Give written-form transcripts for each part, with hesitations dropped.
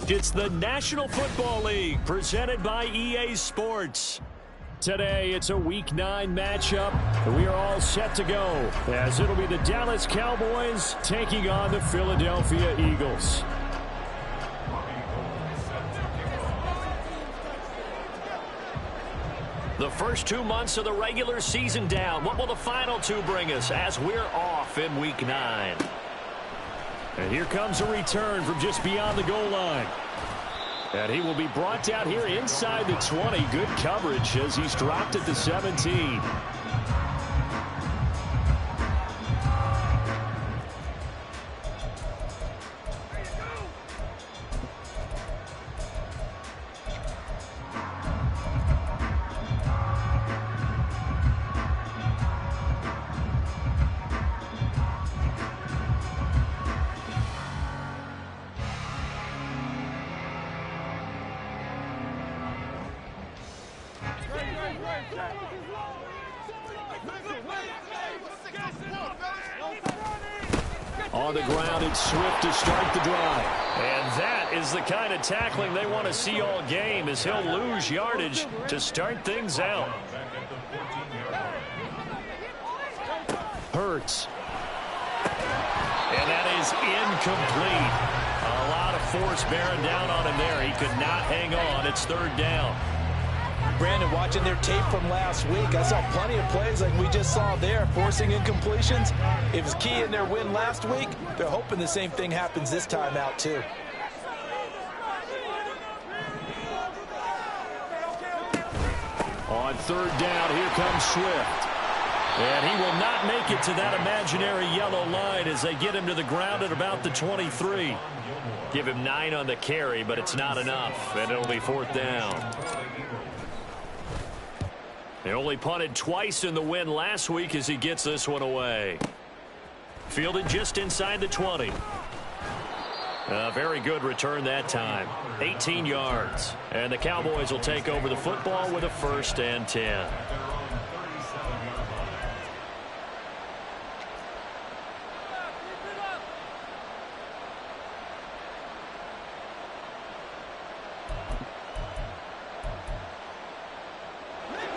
It's the National Football League presented by EA Sports. Today, it's a Week 9 matchup. We are all set to go as it'll be the Dallas Cowboys taking on the Philadelphia Eagles. The first 2 months of the regular season down. What will the final 2 bring us as we're off in Week 9? And here comes a return from just beyond the goal line. And he will be brought down here inside the 20. Good coverage as he's dropped at the 17. On the ground, it's Swift to start the drive. And that is the kind of tackling they want to see all game as he'll lose yardage to start things out. Hurts. And that is incomplete. A lot of force bearing down on him there. He could not hang on. It's third down. Brandon, watching their tape from last week, I saw plenty of plays like we just saw there, forcing incompletions. It was key in their win last week. They're hoping the same thing happens this time out, too. On third down, here comes Swift. And he will not make it to that imaginary yellow line as they get him to the ground at about the 23. Give him 9 on the carry, but it's not enough, and it'll be fourth down. They only punted twice in the win last week as he gets this one away. Fielded just inside the 20. A very good return that time. 18 yards. And the Cowboys will take over the football with a 1st and 10.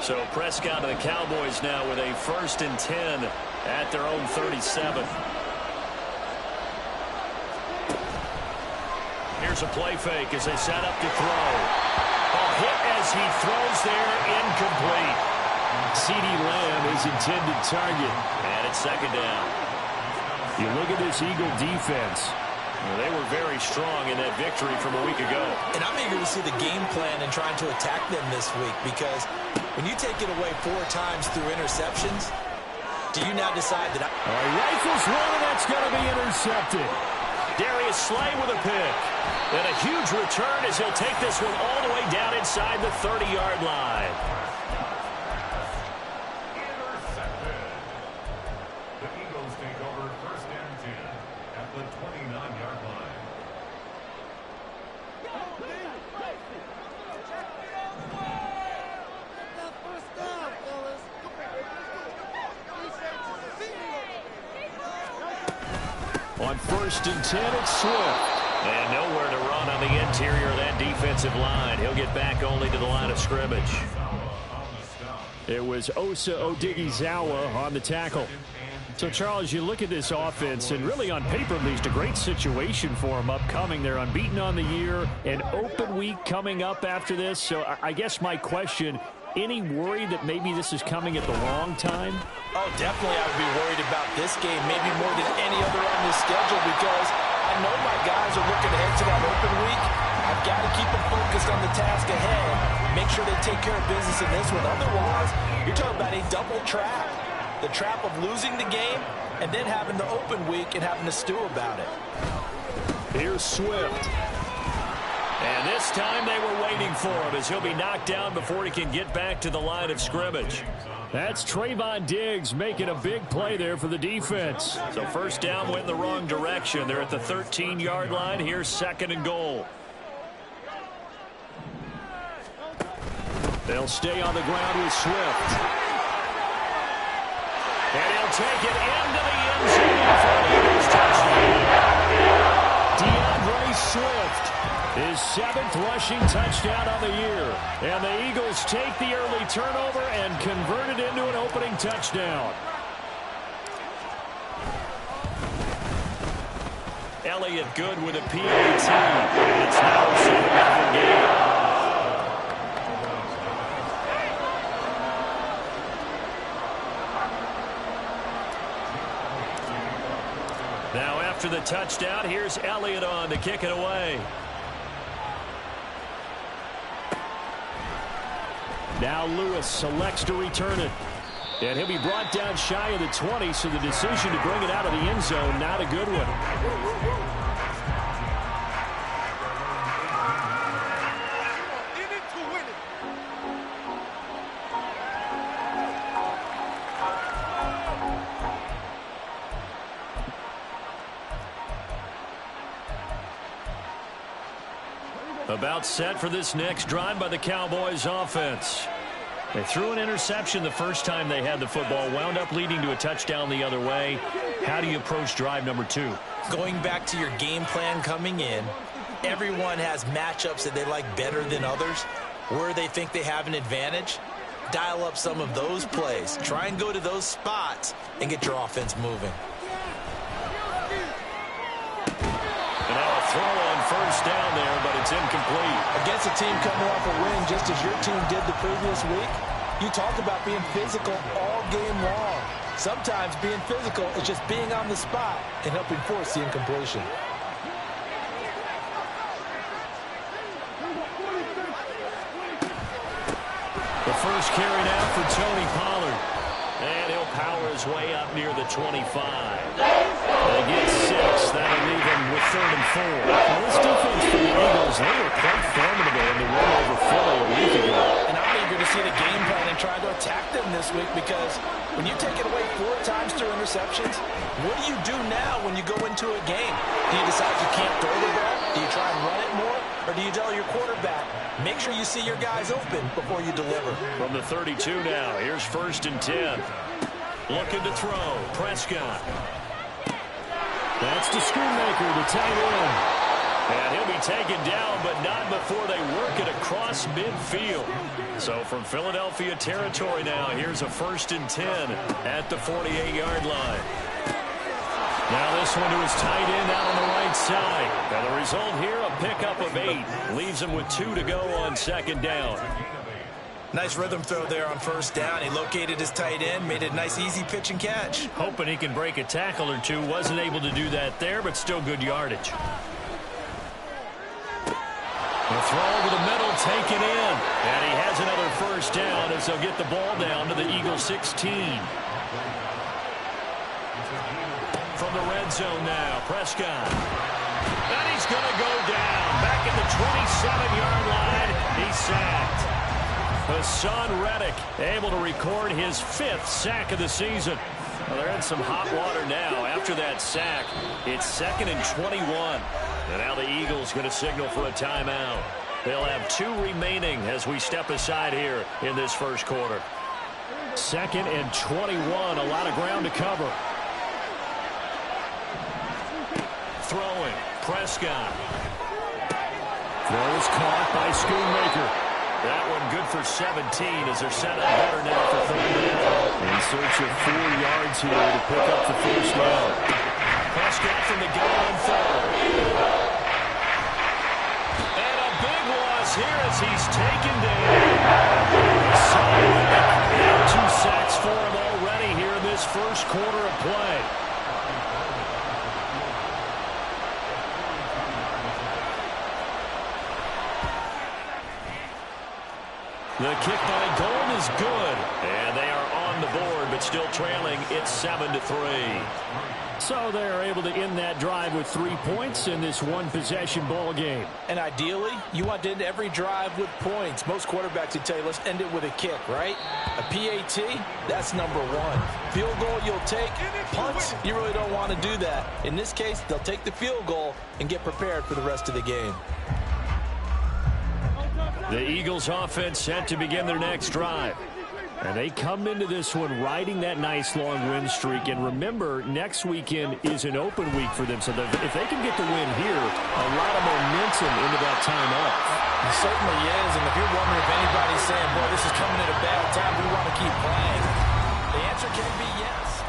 So Prescott and the Cowboys now with a 1st and 10 at their own 37. Here's a play fake as they set up to throw. A hit as he throws there, incomplete. CeeDee Lamb is intended target. And it's second down. You look at this Eagle defense. They were very strong in that victory from a week ago. And I'm eager to see the game plan and trying to attack them this week, because when you take it away 4 times through interceptions, do you now decide that rifles one, and that's going to be intercepted. Darius Slay with a pick. And a huge return as he'll take this one all the way down inside the 30-yard line. The Eagles take over 1st and 10 at the 29-yard line. On 1st and 10, it's Swift. And nowhere to run on the interior of that defensive line. He'll get back only to the line of scrimmage. It was Osa Odighizuwa on the tackle. So, Charles, you look at this offense, and really on paper, at least, a great situation for them upcoming. They're unbeaten on the year, an open week coming up after this. So I guess my question, any worry that maybe this is coming at the wrong time? Oh, definitely I would be worried about this game, maybe more than any other on this schedule, because I know my guys are looking ahead to that open week. I've got to keep them focused on the task ahead, make sure they take care of business in this one. Otherwise, you're talking about a double trap. The trap of losing the game and then having the open week and having to stew about it. Here's Swift. And this time they were waiting for him as he'll be knocked down before he can get back to the line of scrimmage. That's Trayvon Diggs making a big play there for the defense. So first down went in the wrong direction. They're at the 13-yard line. Here's 2nd and goal. They'll stay on the ground with Swift. And he'll take it into the end zone for an Eagles touchdown. DeAndre Swift, his 4th rushing touchdown on the year. And the Eagles take the early turnover and convert it into an opening touchdown. Elliott good with a PAT. And it's now a 7-0 game. Now after the touchdown, here's Elliott on to kick it away. Now Lewis selects to return it. And he'll be brought down shy of the 20, so the decision to bring it out of the end zone, not a good one. About set for this next drive by the Cowboys offense. They threw an interception the first time they had the football, wound up leading to a touchdown the other way. How do you approach drive number 2? Going back to your game plan coming in, everyone has matchups that they like better than others, where they think they have an advantage. Dial up some of those plays. Try and go to those spots and get your offense moving. Now a throw on first down there, but it's incomplete. Against a team coming off a win, just as your team did the previous week, you talked about being physical all game long. Sometimes being physical is just being on the spot and helping force the incompletion. The first carry now for Tony Pollard. And he'll power his way up near the 25. They get 6. That'll leave him with 3rd and 4. Now this defense for the Eagles, they were quite formidable in the win over Philly a week ago. And I'm eager to see the game plan and try to attack them this week, because when you take it away 4 times through interceptions, what do you do now when you go into a game? Do you decide you can't throw the ball? Do you try and run it more? Or do you tell your quarterback, make sure you see your guys open before you deliver? From the 32 now, here's 1st and 10. Looking to throw. Prescott. That's to Schoonmaker, the tight end. And he'll be taken down, but not before they work it across midfield. So from Philadelphia territory now, here's a 1st and 10 at the 48-yard line. Now this one to his tight end out on the right side. And the result here, a pickup of 8. Leaves him with 2 to go on 2nd down. Nice rhythm throw there on 1st down. He located his tight end, made it a nice easy pitch and catch. Hoping he can break a tackle or two. Wasn't able to do that there, but still good yardage. The throw over the middle, taken in. And he has another 1st down as they'll get the ball down to the Eagles 16. From the red zone now, Prescott. And he's going to go down. Back at the 27-yard line. He's sacked. Hassan Reddick able to record his 5th sack of the season. Well, they're in some hot water now. After that sack, it's 2nd and 21. And now the Eagles going to signal for a timeout. They'll have 2 remaining as we step aside here in this first quarter. 2nd and 21. A lot of ground to cover. Throwing. Prescott. Throw is caught by Schoonmaker. That one good for 17 as they're set up better now for 3rd down. In search of 4 yards here to pick up the 1st down. Prescott from the gun on 3rd. And a big loss here as he's taken down. Solid. 2 sacks for him already here in this first quarter of play. The kick by Gold is good. And they are on the board, but still trailing. It's 7-3. So they're able to end that drive with 3 points in this one-possession ball game. And ideally, you want to end every drive with points. Most quarterbacks would tell you, let's end it with a kick, right? A PAT, that's number 1. Field goal you'll take. Punts, you really don't want to do that. In this case, they'll take the field goal and get prepared for the rest of the game. The Eagles offense set to begin their next drive. And they come into this one riding that nice long win streak. And remember, next weekend is an open week for them. So if they can get the win here, a lot of momentum into that time off. It certainly is. And if you're wondering if anybody's saying, boy, this is coming at a bad time, we want to keep playing, the answer can be yes.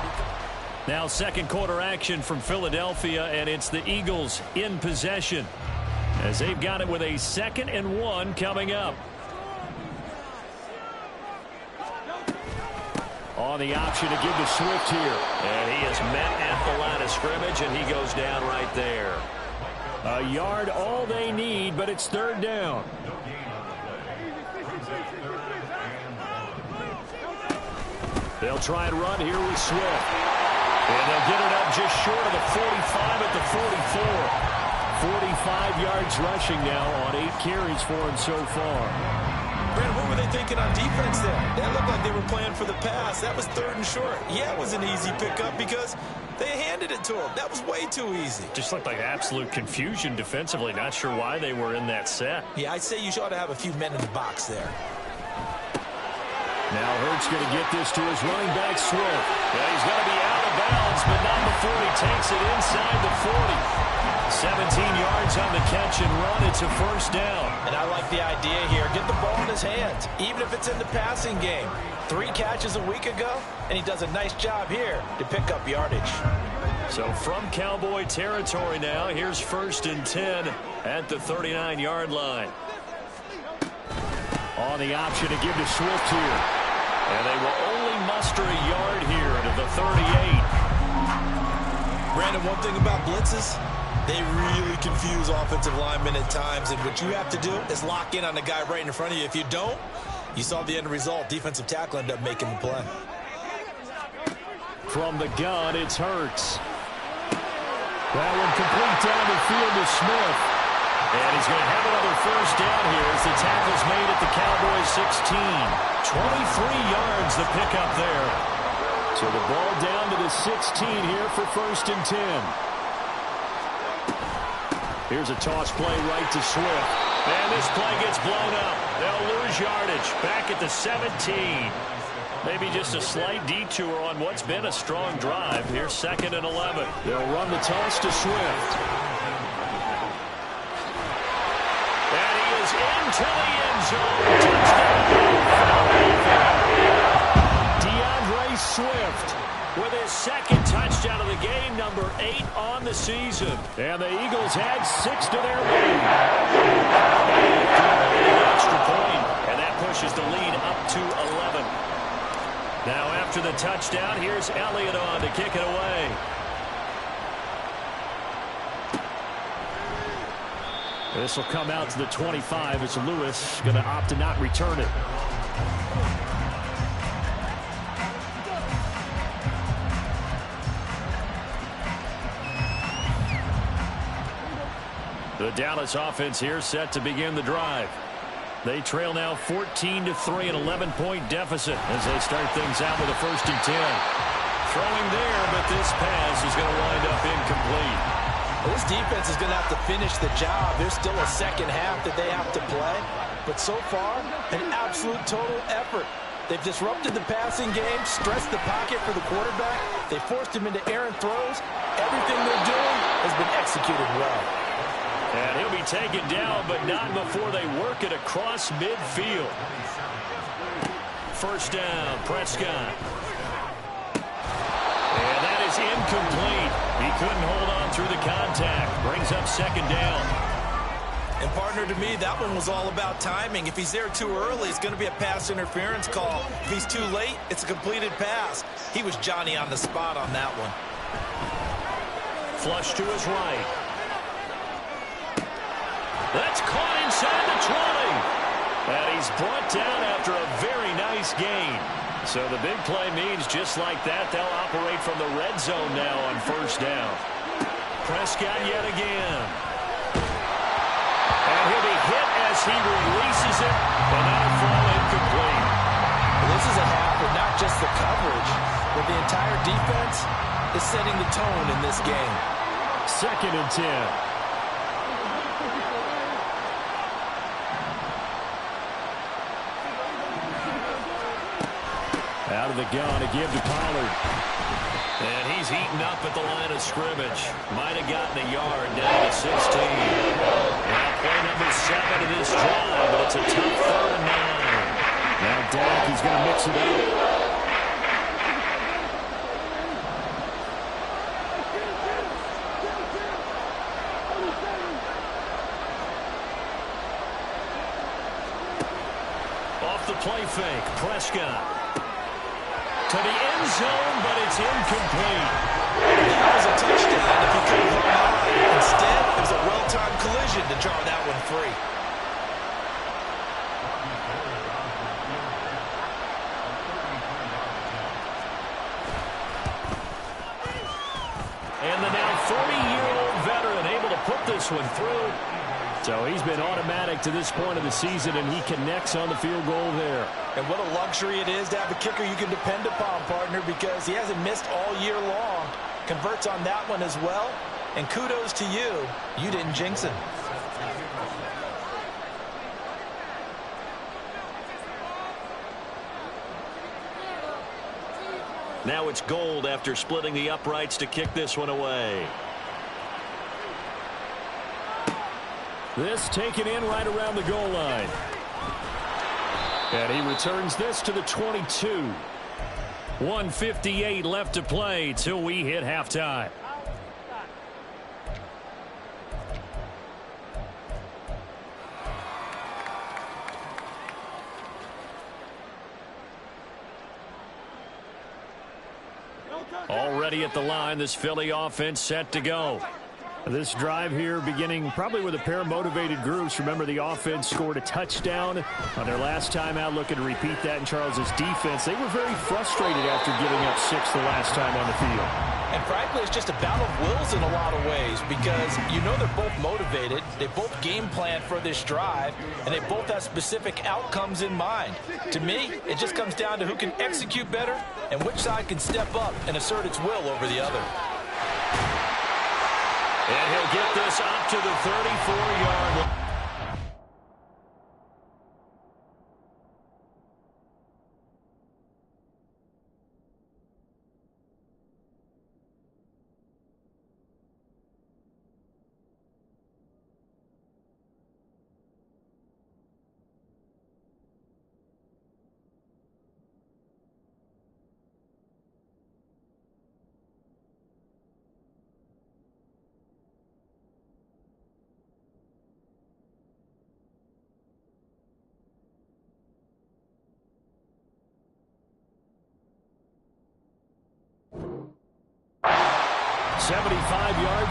Now second quarter action from Philadelphia, and it's the Eagles in possession as they've got it with a 2nd and 1 coming up. On the option to give to Swift here. And he is met at the line of scrimmage, and he goes down right there. A yard all they need, but it's 3rd down. They'll try and run here with Swift. And they'll get it up just short of the 45 at the 44. 45 yards rushing now on 8 carries for him so far. Brandon, what were they thinking on defense there? That looked like they were playing for the pass. That was 3rd and short. Yeah, it was an easy pickup because they handed it to him. That was way too easy. Just looked like absolute confusion defensively. Not sure why they were in that set. Yeah, I'd say you ought to have a few men in the box there. Now Hurts going to get this to his running back, Swift. Yeah, he's going to be out of bounds, but not before he takes it inside the 40. 17 yards on the catch and run. It's a 1st down. And I like the idea here. Get the ball in his hands, even if it's in the passing game. 3 catches a week ago, and he does a nice job here to pick up yardage. So from Cowboy territory now, here's 1st and 10 at the 39-yard line. On the option to give to Swift here. And they will only muster a yard here to the 38. Brandon, one thing about blitzes, they really confuse offensive linemen at times, and what you have to do is lock in on the guy right in front of you. If you don't, you saw the end result. Defensive tackle ended up making the play. From the gun, it's Hurts. That one complete down the field to Smith. And he's going to have another 1st down here as the tackle's made at the Cowboys 16. 23 yards the pickup there. So the ball down to the 16 here for 1st and 10. Here's a toss play right to Swift. And this play gets blown up. They'll lose yardage. Back at the 17. Maybe just a slight detour on what's been a strong drive. Here's 2nd and 11. They'll run the toss to Swift. And he is into the end zone. Touchdown. DeAndre Swift with his 2nd touchdown of the game, number 8 on the season. And the Eagles had 6 to their lead. Extra point, and that pushes the lead up to 11. Now after the touchdown, here's Elliott on to kick it away. This will come out to the 25 as Lewis going to opt to not return it. The Dallas offense here set to begin the drive. They trail now 14-3, an 11-point deficit as they start things out with a 1st and 10. Throwing there, but this pass is going to wind up incomplete. Well, this defense is going to have to finish the job. There's still a 2nd half that they have to play. But so far, an absolute total effort. They've disrupted the passing game, stressed the pocket for the quarterback. They forced him into errant throws. Everything they're doing has been executed well. And he'll be taken down, but not before they work it across midfield. 1st down, Prescott. And that is incomplete. He couldn't hold on through the contact. Brings up 2nd down. And partner, to me, that one was all about timing. If he's there too early, it's going to be a pass interference call. If he's too late, it's a completed pass. He was Johnny on the spot on that one. Flush to his right. That's caught inside the 20. And he's brought down after a very nice gain. So the big play means just like that, they'll operate from the red zone now on 1st down. Prescott yet again. And he'll be hit as he releases it. And that'll fall incomplete. Well, this is a half of not just the coverage, but the entire defense is setting the tone in this game. 2nd and 10. Out of the gun, a give to Pollard. And he's eaten up at the line of scrimmage. Might have gotten a yard down to 16. Now play number 7 of this drive, but it's a tough 3rd and 9. Now Dak, he's going to mix it up. The play fake. Prescott to the end zone, but it's incomplete. That was a touchdown if he could have hung on. Instead, it was a well-timed collision to draw that one free. And the now 40-year-old veteran able to put this one through. So he's been automatic to this point of the season, and he connects on the field goal there. And what a luxury it is to have a kicker you can depend upon, partner, because he hasn't missed all year long. Converts on that one as well. And kudos to you. You didn't jinx him. Now it's Gold after splitting the uprights to kick this one away. This taken in right around the goal line. And he returns this to the 22. 1:58 left to play till we hit halftime. Already at the line, this Philly offense set to go. This drive here beginning probably with a pair of motivated groups. Remember, the offense scored a touchdown on their last time out, looking to repeat that in Charles's defense. They were very frustrated after giving up 6 the last time on the field. And frankly, it's just a battle of wills in a lot of ways because you know they're both motivated. They both game plan for this drive, and they both have specific outcomes in mind. To me, it just comes down to who can execute better and which side can step up and assert its will over the other. And he'll get this up to the 34-yard line.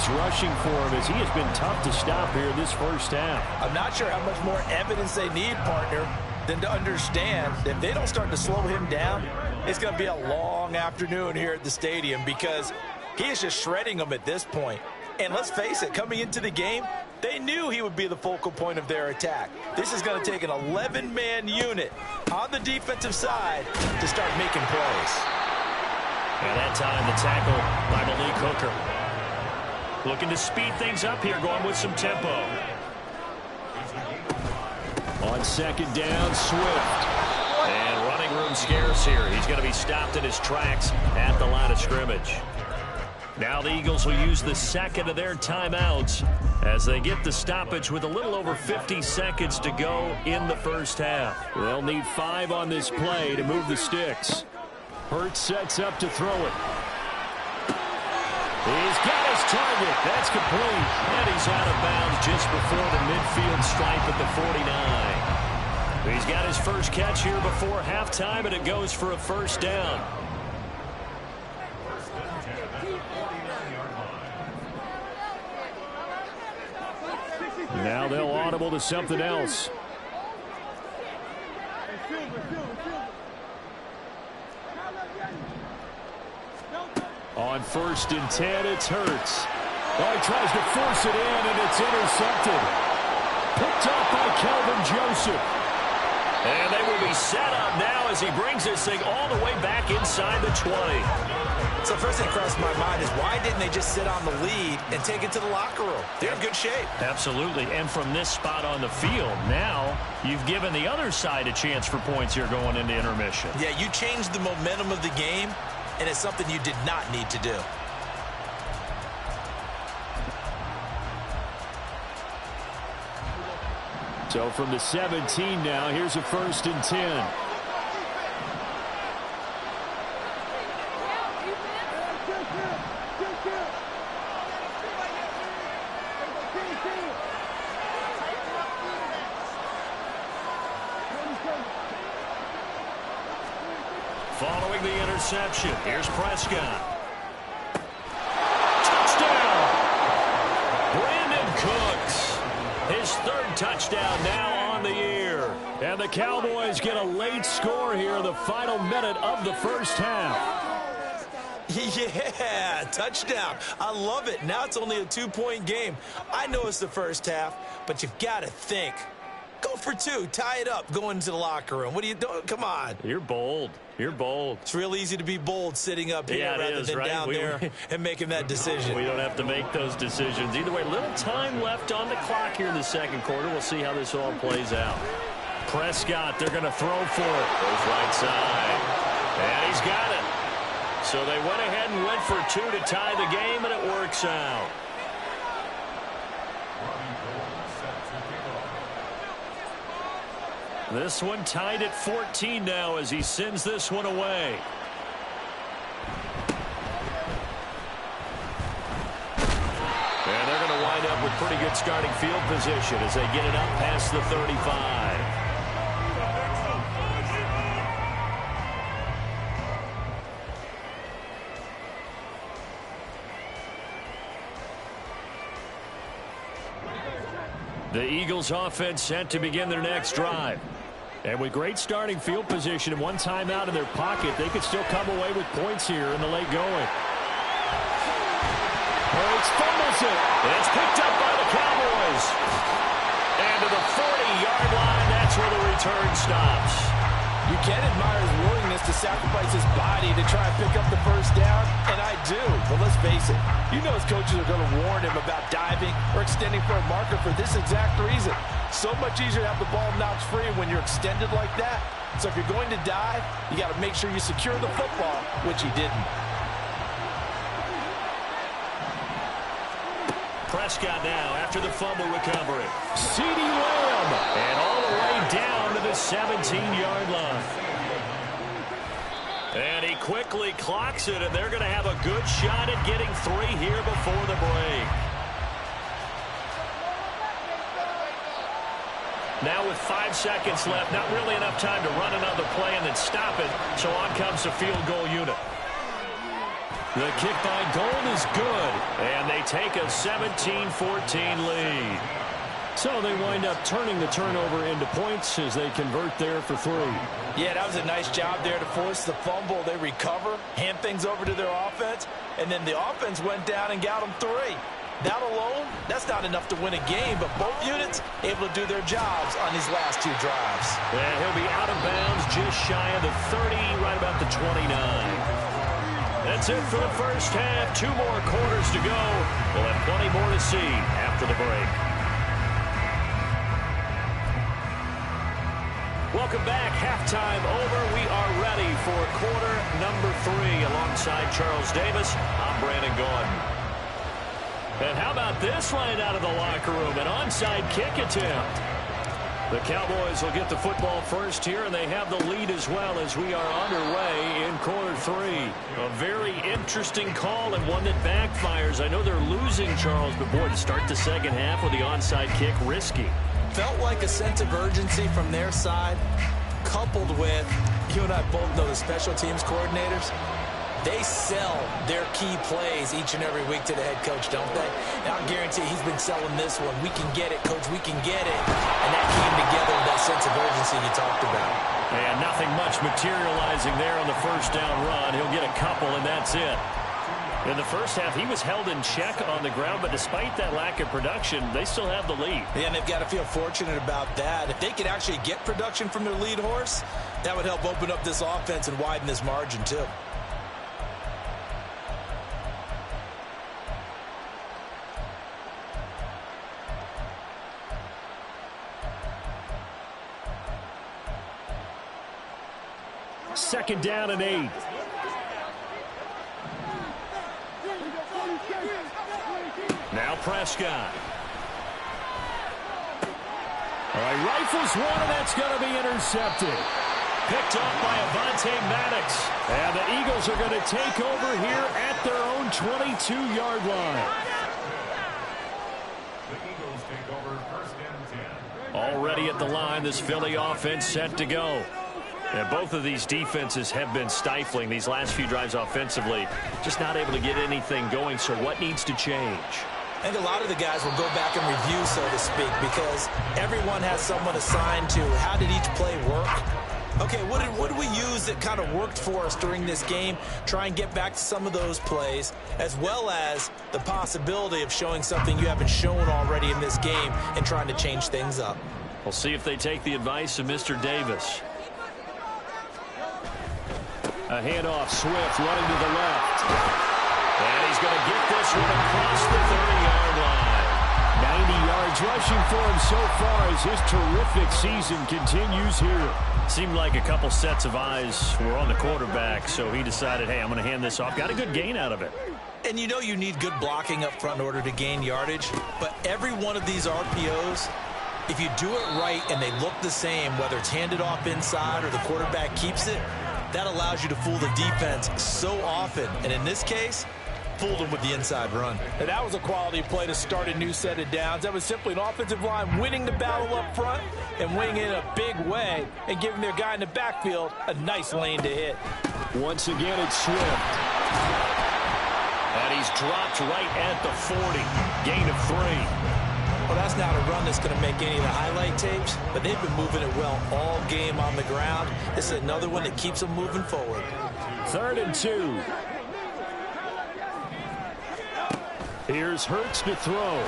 Rushing for him as he has been tough to stop here this first half. I'm not sure how much more evidence they need, partner, than to understand that if they don't start to slow him down, it's going to be a long afternoon here at the stadium because he is just shredding them at this point. And let's face it, coming into the game, they knew he would be the focal point of their attack. This is going to take an 11-man unit on the defensive side to start making plays. And that time the tackle by Malik Hooker. Looking to speed things up here, going with some tempo. On second down, Swift. And running room scarce here. He's going to be stopped in his tracks at the line of scrimmage. Now the Eagles will use the second of their timeouts as they get the stoppage with a little over 50 seconds to go in the first half. They'll need 5 on this play to move the sticks. Hurts sets up to throw it. He's got his target. That's complete. And he's out of bounds just before the midfield stripe at the 49. He's got his first catch here before halftime, and it goes for a first down. Now they'll audible to something else. On 1st and 10, it's Hurts. Oh, he tries to force it in, and it's intercepted. Picked up by Kelvin Joseph. And they will be set up now as he brings this thing all the way back inside the 20. So first thing crossed my mind is why didn't they just sit on the lead and take it to the locker room? They're in good shape. Absolutely. And from this spot on the field, now you've given the other side a chance for points here going into intermission. Yeah, you changed the momentum of the game, and it's something you did not need to do. So from the 17 now, here's a 1st and 10. Following the interception, here's Prescott. Touchdown! Brandon Cooks. His 3rd touchdown now on the year. And the Cowboys get a late score here in the final minute of the first half. Yeah, touchdown. I love it. Now it's only a 2-point game. I know it's the first half, but you've got to think. Go for 2. Tie it up. Go into the locker room. What are you doing? Come on. You're bold. You're bold. It's real easy to be bold sitting up here rather than right? down there and making that decision. We don't have to make those decisions. Either way, little time left on the clock here in the second quarter. We'll see how this all plays out. Prescott, they're going to throw for it. Goes right side. And he's got it. So they went ahead and went for 2 to tie the game, and it works out. This one tied at 14 now as he sends this one away. And they're going to wind up with pretty good starting field position as they get it up past the 35. The Eagles offense set to begin their next drive. And with great starting field position and one timeout in their pocket, they could still come away with points here in the late going. Hurts fumbles it. And it's picked up by the Cowboys. And to the 40-yard line, that's where the return stops. You can admire his willingness to sacrifice his body to try and pick up the first down, and I do. But let's face it, you know his coaches are going to warn him about diving or extending for a marker for this exact reason. So much easier to have the ball knocked free when you're extended like that. So if you're going to dive, you got to make sure you secure the football, which he didn't. Prescott now after the fumble recovery. CeeDee Lamb. And all the way down to the 17-yard line. And he quickly clocks it, and they're going to have a good shot at getting 3 here before the break. Now with 5 seconds left, not really enough time to run another play and then stop it, so on comes the field goal unit. The kick by Gold is good, and they take a 17-14 lead. So they wind up turning the turnover into points as they convert there for 3. Yeah, that was a nice job there to force the fumble. They recover, hand things over to their offense, and then the offense went down and got them 3. That alone, that's not enough to win a game, but both units able to do their jobs on these last 2 drives. And he'll be out of bounds just shy of the 30, right about the 29. That's it for the first half. 2 more quarters to go. We'll have plenty more to see after the break. Welcome back. Halftime over. We are ready for quarter number 3. Alongside Charles Davis, I'm Brandon Gordon. And how about this right out of the locker room? An onside kick attempt. The Cowboys will get the football first here, and they have the lead as well as we are underway in quarter 3. A very interesting call and one that backfires. I know they're losing, Charles, but boy, to start the second half with the onside kick, risky. Felt like a sense of urgency from their side, coupled with, you and I both know the special teams coordinators. They sell their key plays each and every week to the head coach, don't they? And I'll guarantee he's been selling this one. We can get it, coach, we can get it. And that came together with that sense of urgency you talked about. And nothing much materializing there on the first down run. He'll get a couple, and that's it. In the first half, he was held in check on the ground, but despite that lack of production, they still have the lead. Yeah, and they've got to feel fortunate about that. If they could actually get production from their lead horse, that would help open up this offense and widen this margin, too. 2nd down and 8. Now Prescott. All right, rifles one, and that's going to be intercepted. Picked up by Avonte Maddox. And the Eagles are going to take over here at their own 22-yard line. The Eagles take over 1st and 10. Already at the line, this Philly offense set to go. And both of these defenses have been stifling these last few drives offensively. Just not able to get anything going, so what needs to change? I think a lot of the guys will go back and review, so to speak, because everyone has someone assigned to how did each play work. Okay, what did we use that kind of worked for us during this game? Try and get back to some of those plays, as well as the possibility of showing something you haven't shown already in this game and trying to change things up. We'll see if they take the advice of Mr. Davis. A handoff, Swift running to the left. And he's going to get this one across the 30-yard line. 90 yards rushing for him so far as his terrific season continues here. Seemed like a couple sets of eyes were on the quarterback, so he decided, hey, I'm going to hand this off. Got a good gain out of it. And you know you need good blocking up front in order to gain yardage, but every one of these RPOs, if you do it right and they look the same, whether it's handed off inside or the quarterback keeps it, that allows you to fool the defense so often. And in this case, fooled them with the inside run. And that was a quality play to start a new set of downs. That was simply an offensive line winning the battle up front and winning in a big way and giving their guy in the backfield a nice lane to hit. Once again, it's Swift. And he's dropped right at the 40. Gain of 3. Well, that's not a run that's going to make any of the highlight tapes, but they've been moving it well all game on the ground. This is another one that keeps them moving forward. 3rd and 2. Here's Hurts to throw.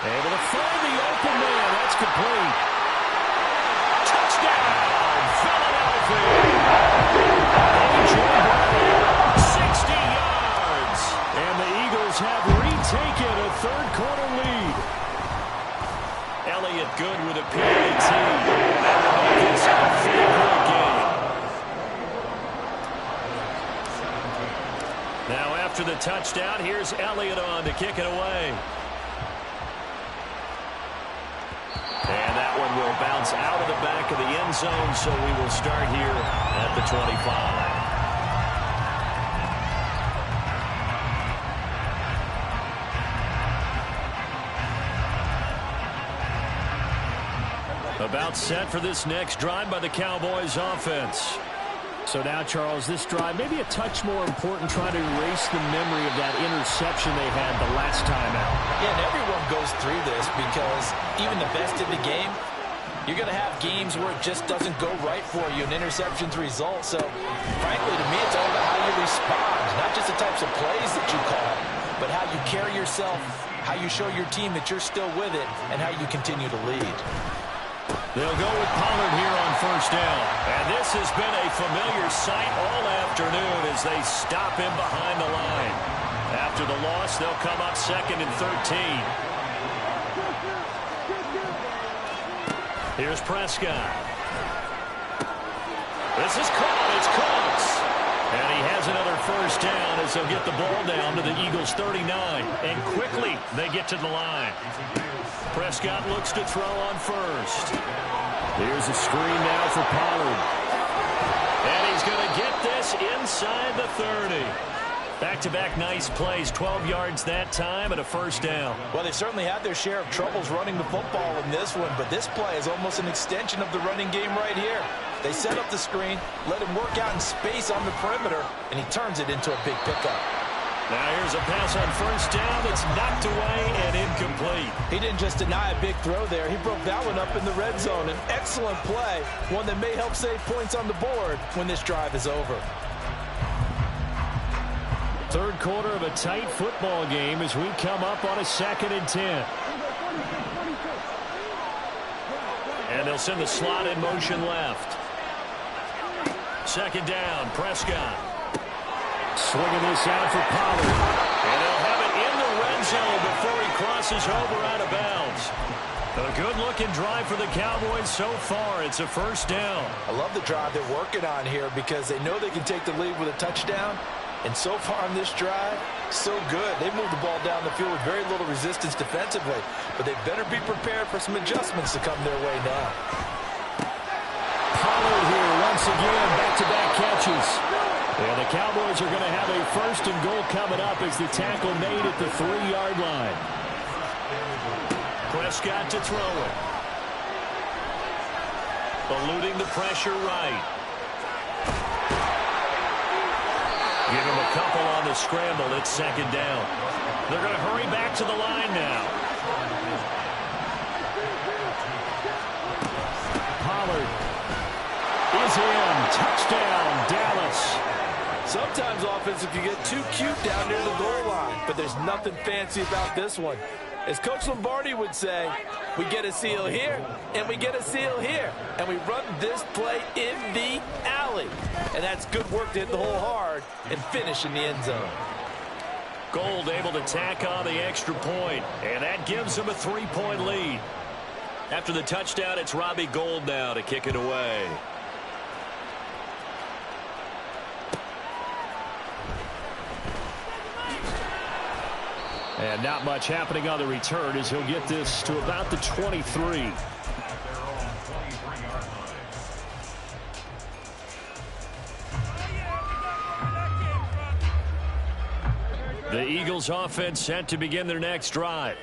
Able to find the open man. That's complete. Touchdown, Philadelphia. A.J. Brown, 60 yards. And the Eagles have retaken a third-quarter lead. Elliott good with a PAT. That will make this a 3-point game. Now after the touchdown, here's Elliott on to kick it away. And that one will bounce out of the back of the end zone, so we will start here at the 25. About set for this next drive by the Cowboys offense. So now, Charles, this drive maybe a touch more important, trying to erase the memory of that interception they had the last time out. Yeah, and everyone goes through this because even the best in the game, you're going to have games where it just doesn't go right for you, and interceptions result. So, frankly, to me, it's all about how you respond, not just the types of plays that you call, but how you carry yourself, how you show your team that you're still with it, and how you continue to lead. They'll go with Pollard here on 1st down. And this has been a familiar sight all afternoon as they stop him behind the line. After the loss, they'll come up 2nd and 13. Here's Prescott. This is caught. It's Coates. And he has another 1st down as they'll get the ball down to the Eagles' 39. And quickly they get to the line. Prescott looks to throw on 1st. Here's a screen now for Pollard. And he's going to get this inside the 30. Back-to-back nice plays, 12 yards that time and a 1st down. Well, they've certainly had their share of troubles running the football in this one, but this play is almost an extension of the running game right here. They set up the screen, let him work out in space on the perimeter, and he turns it into a big pickup. Now here's a pass on 1st down that's knocked away and incomplete. He didn't just deny a big throw there. He broke that one up in the red zone. An excellent play, one that may help save points on the board when this drive is over. 3rd quarter of a tight football game as we come up on a 2nd and 10. And they'll send the slot in motion left. 2nd down, Prescott. Swinging this out for Pollard. And they'll have it in the red zone before he crosses over out of bounds. A good-looking drive for the Cowboys so far. It's a first down. I love the drive they're working on here because they know they can take the lead with a touchdown. And so far on this drive, so good. They've moved the ball down the field with very little resistance defensively. But they better be prepared for some adjustments to come their way now. Pollard here once again, back-to-back catches. And the Cowboys are going to have a first and goal coming up as the tackle made at the 3-yard line. Prescott to throw it. Eluding the pressure right. Give him a couple on the scramble. It's second down. They're going to hurry back to the line now. Pollard is in. Touchdown, Dallas. Sometimes offense, if you get too cute down near the goal line, but there's nothing fancy about this one. As Coach Lombardi would say, we get a seal here, and we get a seal here, and we run this play in the alley. And that's good work to hit the hole hard and finish in the end zone. Gold able to tack on the extra point, and that gives them a 3-point lead. After the touchdown, it's Robbie Gould now to kick it away. And not much happening on the return as he'll get this to about the 23. The Eagles offense set to begin their next drive.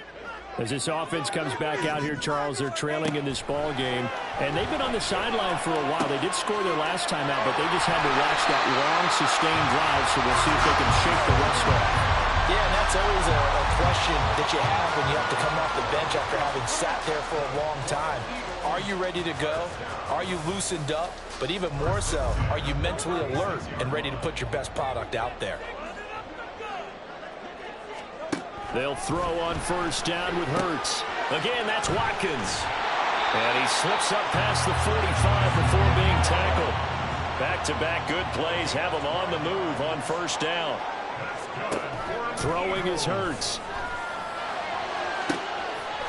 As this offense comes back out here, Charles, they're trailing in this ball game. And they've been on the sideline for a while. They did score their last time out, but they just had to watch that long, sustained drive, so we'll see if they can shake the rust off. Yeah, and that's always a question that you have when you have to come off the bench after having sat there for a long time. Are you ready to go? Are you loosened up? But even more so, are you mentally alert and ready to put your best product out there? They'll throw on first down with Hurts. Again, that's Watkins. And he slips up past the 45 before being tackled. Back-to-back good plays have him on the move on first down. Throwing is Hurts.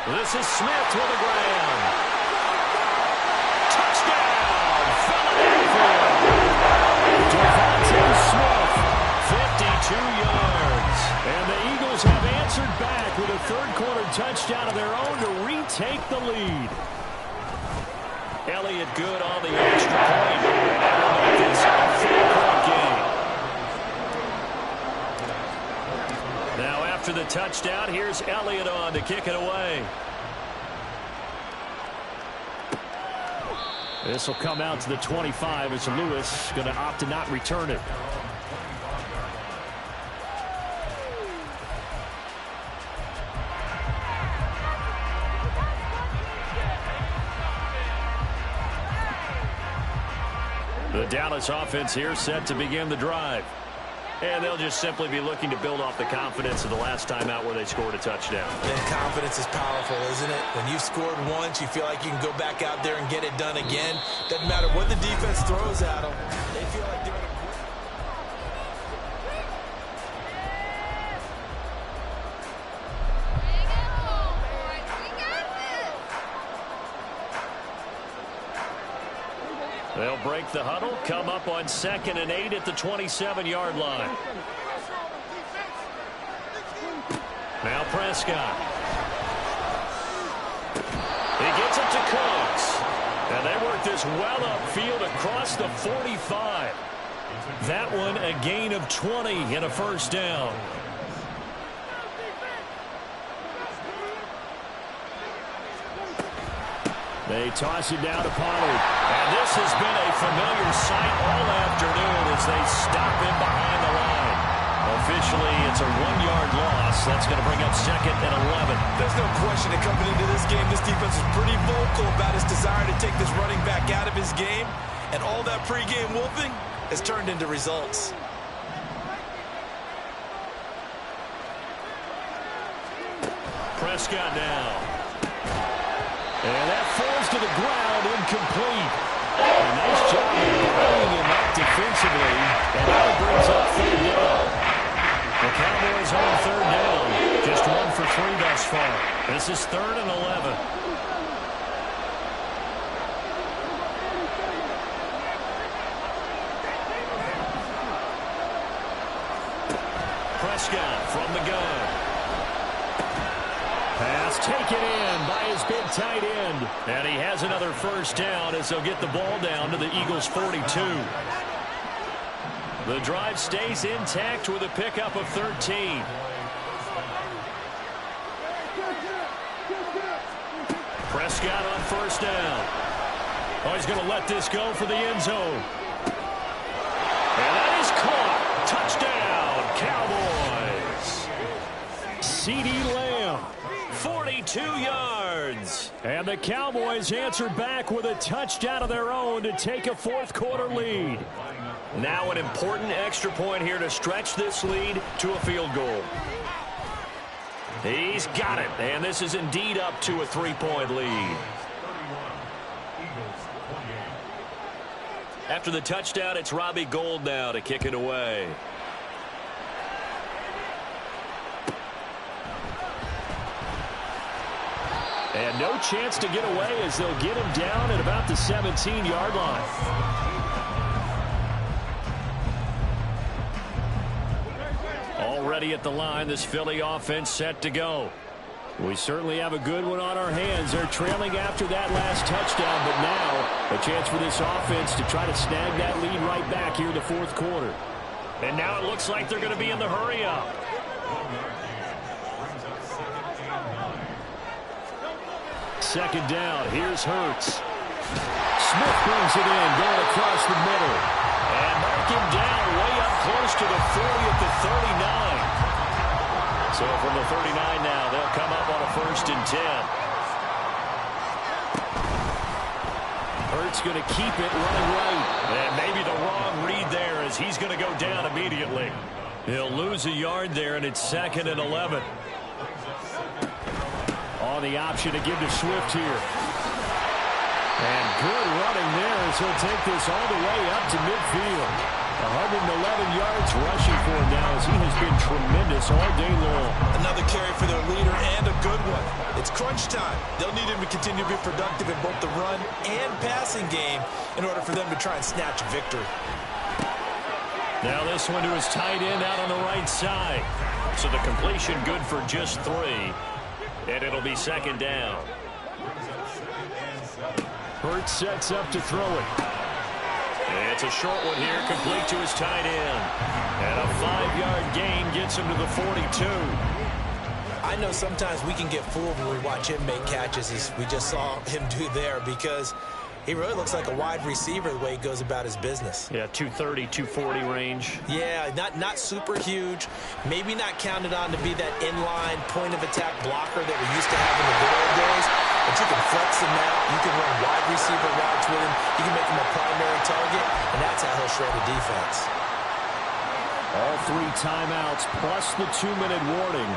This is Smith to the ground. Touchdown, Philadelphia. Devontae Smith, 52 yards. And the Eagles have answered back with a third-quarter touchdown of their own to retake the lead. Elliott good on the extra point. And that will make this a 4-point game. Now after the touchdown, here's Elliott on to kick it away. This will come out to the 25 as Lewis going to opt to not return it. The Dallas offense here set to begin the drive. And they'll just simply be looking to build off the confidence of the last time out where they scored a touchdown. And confidence is powerful, isn't it? When you've scored once, you feel like you can go back out there and get it done again. Doesn't matter what the defense throws at them. They feel like doing it. They'll break the huddle, come up on 2nd and 8 at the 27-yard line. Now Prescott. He gets it to Cooks. And they work this well upfield across the 45. That one a gain of 20 and a first down. They toss it down to Pollard. And this has been a familiar sight all afternoon as they stop him behind the line. Officially, it's a 1-yard loss. That's going to bring up 2nd and 11. There's no question that coming into this game, this defense is pretty vocal about his desire to take this running back out of his game. And all that pregame whooping has turned into results. Prescott now. And that falls to the ground, incomplete. A nice job of bringing him up defensively. And now it brings up 3rd down. The Cowboys on 3rd down. Just 1 for 3 thus thus far. This is 3rd and 11. Prescott from the gun. Pass taken in by his big tight end. And he has another first down as they'll get the ball down to the Eagles' 42. The drive stays intact with a pickup of 13. Prescott on first down. Oh, he's going to let this go for the end zone. And that is caught. Touchdown, Cowboys. CeeDee Lamb, 42 yards. And the Cowboys answered back with a touchdown of their own to take a fourth-quarter lead. Now an important extra point here to stretch this lead to a field goal. He's got it, and this is indeed up to a 3-point lead. After the touchdown, it's Robbie Gould now to kick it away. And no chance to get away as they'll get him down at about the 17-yard line. Already at the line, this Philly offense set to go. We certainly have a good one on our hands. They're trailing after that last touchdown, but now a chance for this offense to try to snag that lead right back here in the fourth quarter. And now it looks like they're going to be in the hurry-up. Second down, here's Hurts. Smith brings it in, going across the middle. And mark him down way up close to the 40 at the 39. So from the 39 now, they'll come up on a 1st and 10. Hurts going to keep it running right. And maybe the wrong read there as he's going to go down immediately. He'll lose a yard there, and it's 2nd and 11. On the option to give to Swift here. And good running there as he'll take this all the way up to midfield. 111 yards rushing for him now as he has been tremendous all day long. Another carry for their leader and a good one. It's crunch time. They'll need him to continue to be productive in both the run and passing game in order for them to try and snatch a victory. Now this one to his tight end out on the right side. So the completion good for just 3. And it'll be 2nd down. Hurts sets up to throw it. It's a short one here, complete to his tight end. And a 5-yard gain gets him to the 42. I know sometimes we can get fooled when we watch him make catches, as we just saw him do there, because he really looks like a wide receiver the way he goes about his business. Yeah, 230, 240 range. Yeah, not super huge. Maybe not counted on to be that inline point-of-attack blocker that we used to have in the good old days. But you can flex him out. You can run wide receiver routes with him. You can make him a primary target, and that's how he'll shred a defense. All 3 timeouts plus the 2-minute warning.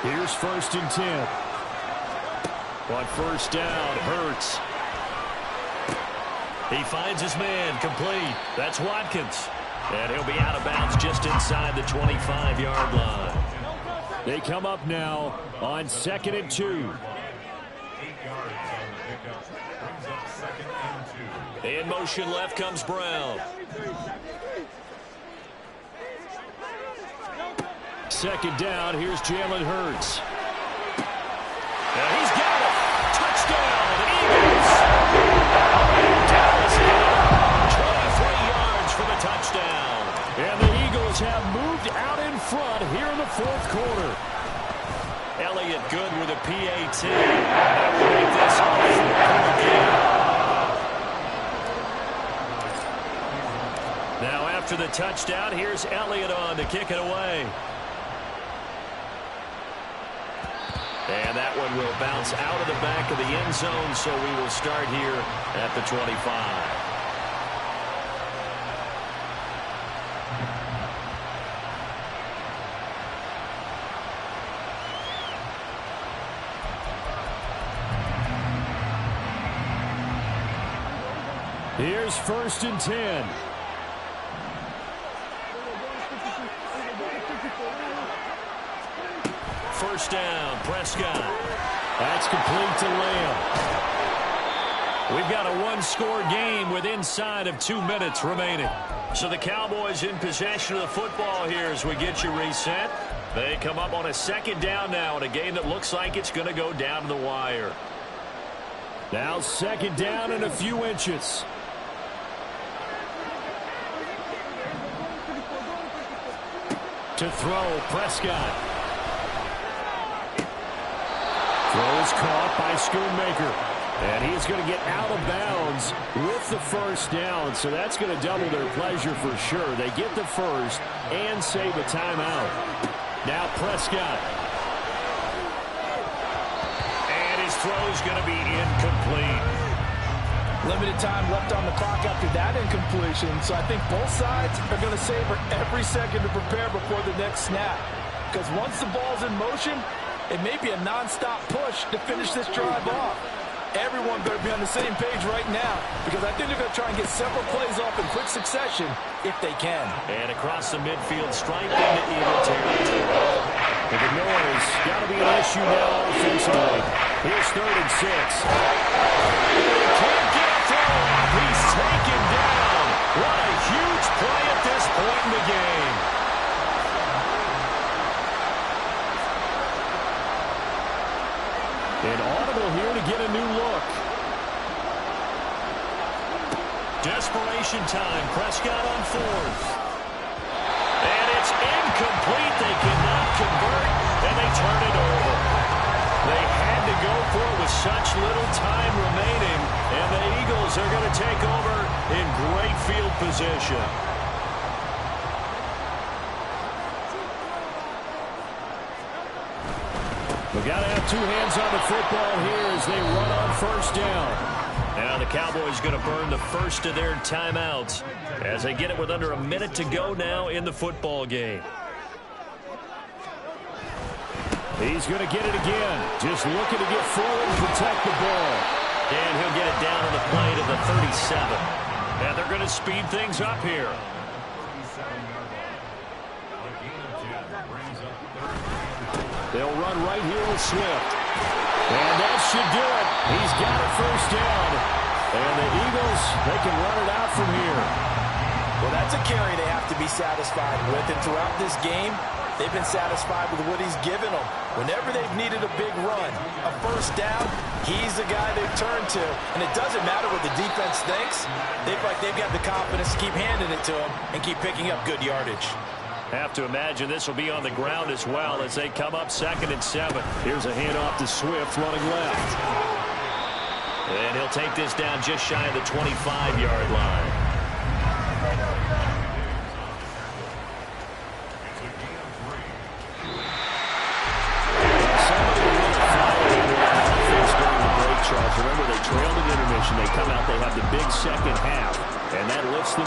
Here's 1st and 10. On first down, Hurts. He finds his man, complete. That's Watkins. And he'll be out of bounds just inside the 25-yard line. They come up now on 2nd and 2. In motion left comes Brown. 2nd down, here's Jalen Hurts. And he's got it. Touchdown, Eagles. Dallas Hill, 23 yards for the touchdown. And the Eagles have moved out in front here in the fourth quarter. Elliott good with a PAT. That will make this a 4-point game. Now after the touchdown, here's Elliott on to kick it away. And that one will bounce out of the back of the end zone, so we will start here at the 25. Here's 1st and 10. first down. Prescott. That's complete to Lamb. We've got a one-score game with inside of 2 minutes remaining. So the Cowboys in possession of the football here as we get you reset. They come up on a second down now in a game that looks like it's going to go down to the wire. Now second down and a few inches. To throw, Prescott. Throw is caught by Schoonmaker. And he's going to get out of bounds with the first down. So that's going to double their pleasure for sure. They get the first and save a timeout. Now Prescott. And his throw's going to be incomplete. Limited time left on the clock after that incompletion, so I think both sides are going to savor every second to prepare before the next snap. Because once the ball's in motion, it may be a nonstop push to finish this drive off. Everyone better be on the same page right now, because I think they're going to try and get several plays off in quick succession if they can. And across the midfield stripe into Eagle territory. And the noise got to be an issue now offensively. Here's 3rd and 6. Can't get a throw off. He's taken down. What a huge play at this point in the game. And audible here to get a new look. Desperation time. Prescott on 4th. And it's incomplete. They cannot convert, and they turn it over. They had to go for it with such little time remaining, and the Eagles are going to take over in great field position. We've got to have 2 hands on the football here as they run on first down. Now the Cowboys going to burn the first of their timeouts as they get it with under a minute to go now in the football game. He's going to get it again. Just looking to get forward and protect the ball. And he'll get it down on the play to the 37. And they're going to speed things up here. They'll run right here with Swift. And that should do it. He's got it first down. And the Eagles, they can run it out from here. Well, that's a carry they have to be satisfied with. And throughout this game, they've been satisfied with what he's given them. Whenever they've needed a big run, a first down, he's the guy they've turned to. And it doesn't matter what the defense thinks. They feel like they've got the confidence to keep handing it to him and keep picking up good yardage. Have to imagine this will be on the ground as well as they come up 2nd and 7. Here's a handoff to Swift running left. And he'll take this down just shy of the 25-yard line. Remember, they trailed at intermission. They come out, they have the big second half, and that lifts them.